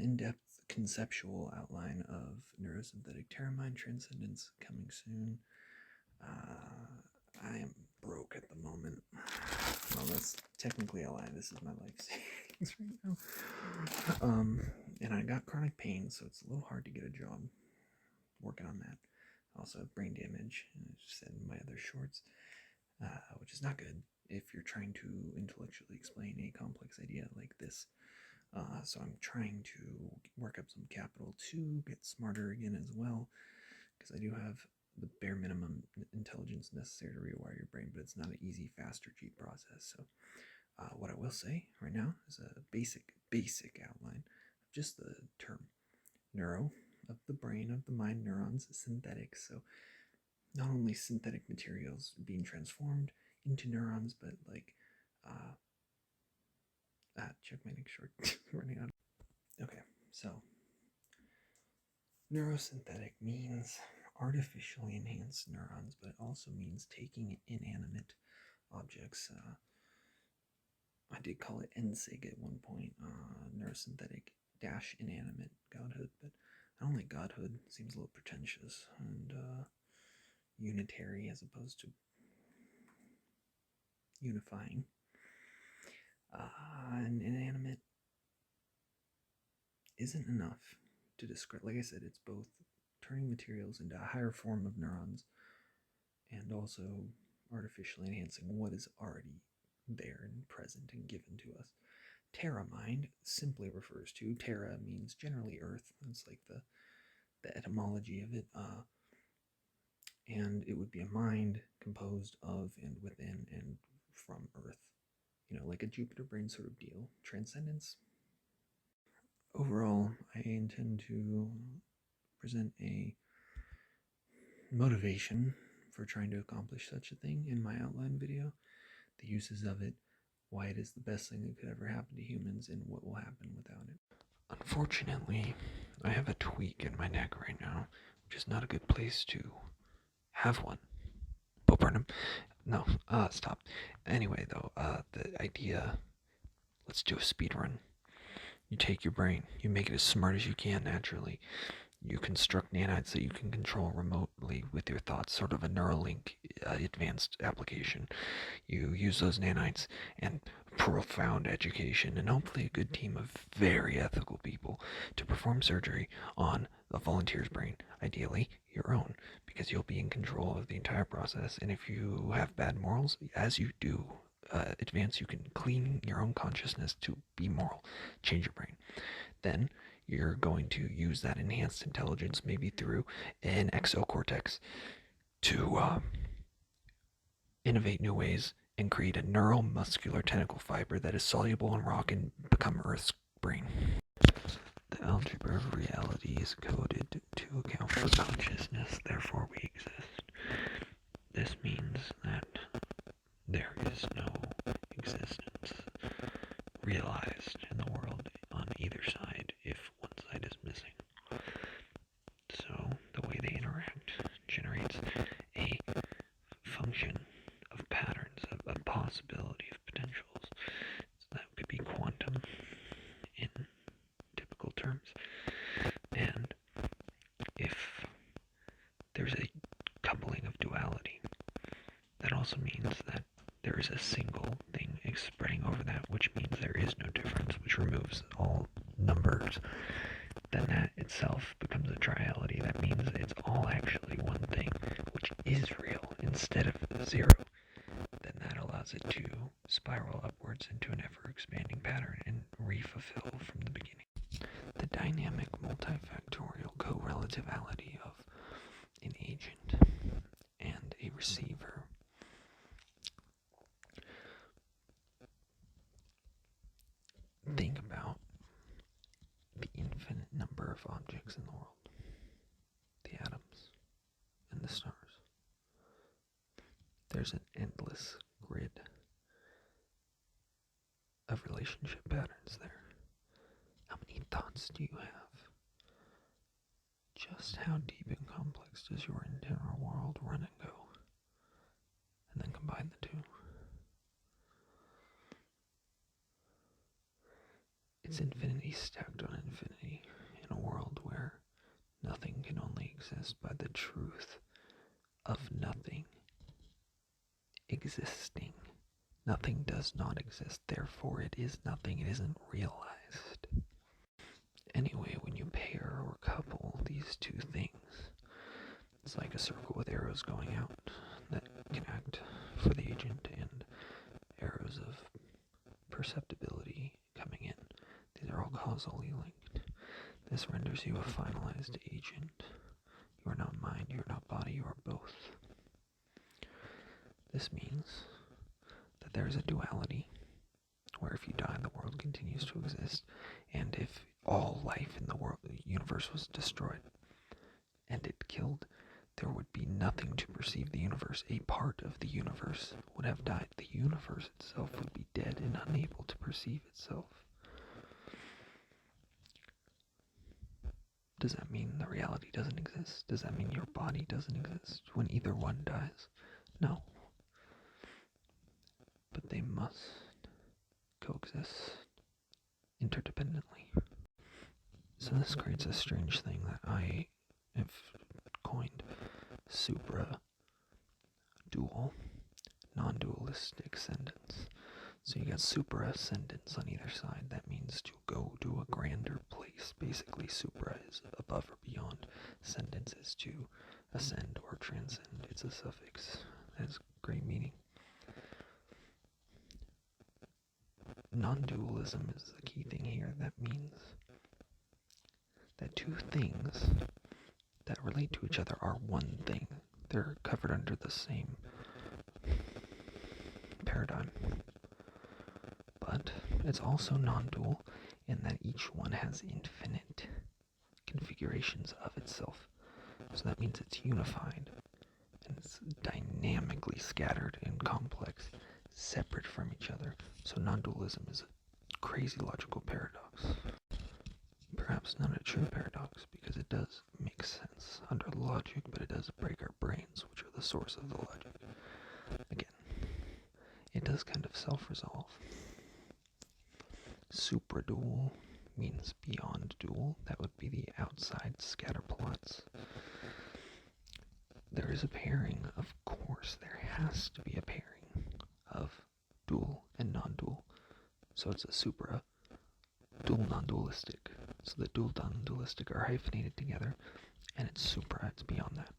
in-depth conceptual outline of neurosynthetic terramine transcendence coming soon. I am broke at the moment. Well, that's technically a lie. This is my life savings right now. And I got chronic pain, so it's a little hard to get a job. Working on that. Also have brain damage, as I said in my other shorts, which is not good if you're trying to intellectually explain a complex idea like this. So I'm trying to work up some capital to get smarter again as well, because I do have the bare minimum intelligence necessary to rewire your brain, but it's not an easy, fast, or cheap process. So what I will say right now is a basic outline of just the term neuro, of the brain, of the mind, neurons, synthetic. So not only synthetic materials being transformed into neurons, but like check my next short. Running out. Okay, so neurosynthetic means artificially enhanced neurons, but it also means taking inanimate objects. I did call it NSIG at one point, neurosynthetic dash inanimate godhood, but I don't like godhood. It seems a little pretentious and unitary as opposed to unifying. And inanimate isn't enough to describe. Like I said, it's both turning materials into a higher form of neurons and also artificially enhancing what is already there and present and given to us. Terra mind simply refers to, terra means generally earth. That's like the etymology of it. And it would be a mind composed of and within and from earth. Like a Jupiter brain sort of deal. Transcendence. Overall, I intend to present a motivation for trying to accomplish such a thing in my outline video, the uses of it, why it is the best thing that could ever happen to humans, and what will happen without it. Unfortunately, I have a tweak in my neck right now, which is not a good place to have one. Bo Burnham. No, stop. Anyway, though, the idea, let's do a speed run. You take your brain, you make it as smart as you can naturally. You construct nanites that you can control remotely with your thoughts, sort of a Neuralink advanced application. You use those nanites and profound education and hopefully a good team of very ethical people to perform surgery on a volunteer's brain, ideally your own, because you'll be in control of the entire process. And if you have bad morals, as you do advance, you can clean your own consciousness to be moral, change your brain. Then you're going to use that enhanced intelligence, maybe through an exocortex, to innovate new ways and create a neuromuscular tentacle fiber that is soluble in rock and become Earth's brain. The algebra of reality is coded to account for consciousness, therefore we exist. This means that there is no existence realized in the world on either side if one side is missing. So the way they interact generates a function of patterns, a possibility of potentials. So that could be quantum in typical terms. And if there's a coupling of duality, that also means that there is a single thing spreading over that, which means there is no difference, which removes all numbers. Then that itself becomes a triality. That means it's all actually one thing, which is real instead of zero. Then that allows it to spiral upwards into an ever-expanding pattern and re-fulfill from the beginning. The dynamic multifactorial correlativity of an agent and a receiver. Think about the infinite number of objects in the world, the atoms and the stars. There's an endless grid of relationship patterns there. How many thoughts do you have? Just how deep and complex does your internal world run and go? And then combine the two. It's infinity stacked on infinity in a world where nothing can only exist by the truth of nothing existing. Nothing does not exist, therefore it is nothing, it isn't realized. Anyway, when you pair or couple these two things, it's like a circle with arrows going out that can act for the agent and arrows of perceptibility coming in. These are all causally linked. This renders you a finalized agent. You are not mind, you are not body, you are both. This means that there is a duality where if you die, the world continues to exist, and if all life in the world, the universe was destroyed and it killed, there would be nothing to perceive the universe. A part of the universe would have died. The universe itself would be dead and unable to perceive itself. Does that mean the reality doesn't exist? Does that mean your body doesn't exist when either one dies? No. But they must coexist interdependently. So this creates a strange thing that I have coined supra-dual, non-dualistic ascendance. So you got supra-ascendance on either side. That means to go to a grander place. Basically, supra is above or beyond. Ascendance is to ascend or transcend. It's a suffix that has great meaning. Non-dualism is the key thing here. That means that two things that relate to each other are one thing. They're covered under the same paradigm. But it's also non-dual in that each one has infinite configurations of itself. So that means it's unified and it's dynamically scattered and complex, separate from each other. So non-dualism is a crazy logical paradox. Perhaps not a true paradox, because it does make sense under logic, but it does break our brains, which are the source of the logic. Again, it does kind of self-resolve. Supradual means beyond dual. That would be the outside scatter plots. There is a pairing, of course. There has to be a pairing of dual and non-dual. So it's a supra dual non-dualistic. So the dual non-dualistic are hyphenated together, and it's supra, it's beyond that.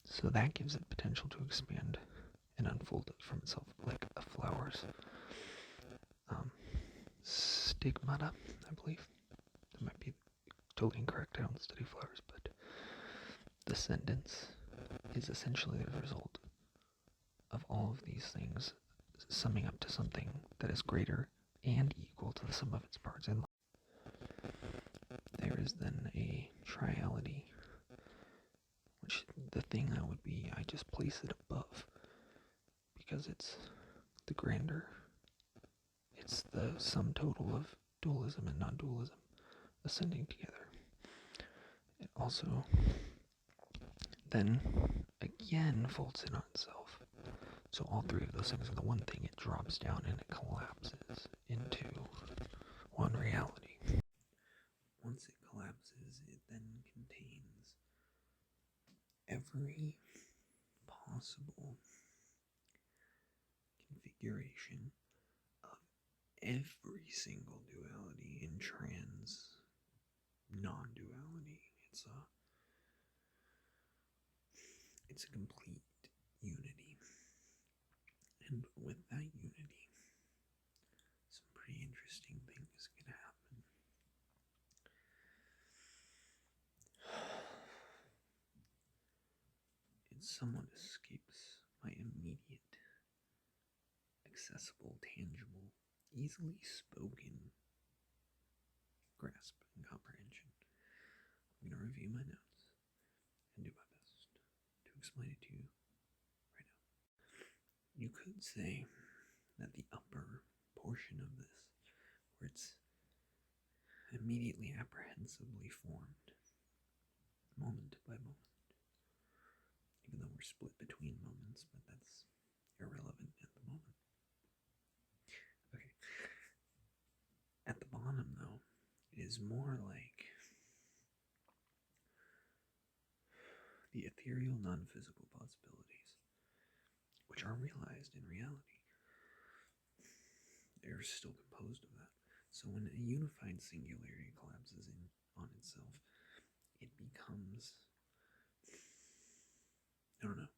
So that gives it potential to expand and unfold from itself like a flower's stigmata, I believe. That might be totally incorrect. I don't study flowers, but descendants is essentially the result of all of these things summing up to something that is greater and equal to the sum of its parts. And there is then a triality, which the thing that would be, I just place it above because it's the grander. It's the sum total of dualism and non-dualism ascending together. It also then again folds in on itself. So all three of those things are the one thing. It drops down and it collapses into one reality. Once it collapses, it then contains every possible configuration of every single duality in trans non-duality. It's a complete unity. And with that unity, some pretty interesting things can happen. It somewhat escapes my immediate, accessible, tangible, easily spoken grasp and comprehension. I'm going to review my notes and do my best to explain it to you right now. You could say that the upper portion of this, where it's immediately apprehensively formed, moment by moment, even though we're split between moments, but that's irrelevant at the moment. Okay. At the is more like the ethereal, non-physical possibilities, which are realized in reality. They're still composed of that. So when a unified singularity collapses in on itself, it becomes, I don't know,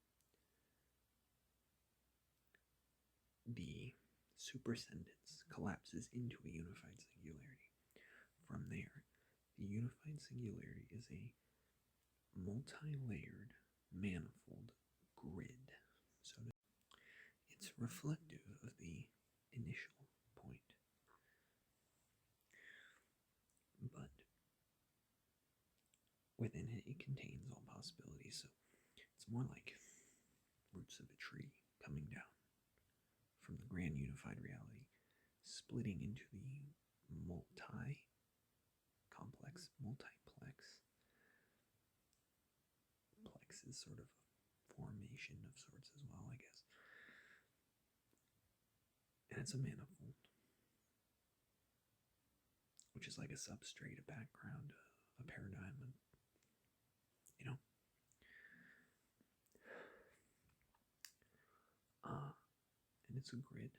the supersendence collapses into a unified singularity. From there, the unified singularity is a multi-layered, manifold grid. So it's reflective of the initial point. But within it, it contains all possibilities. So it's more like roots of a tree coming down from the grand unified reality, splitting into the multiplex. Plex is sort of a formation of sorts as well, I guess. And it's a manifold, which is like a substrate, a background, a paradigm, you know. And it's a grid,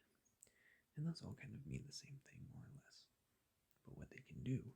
and those all kind of mean the same thing, more or less. But what they can do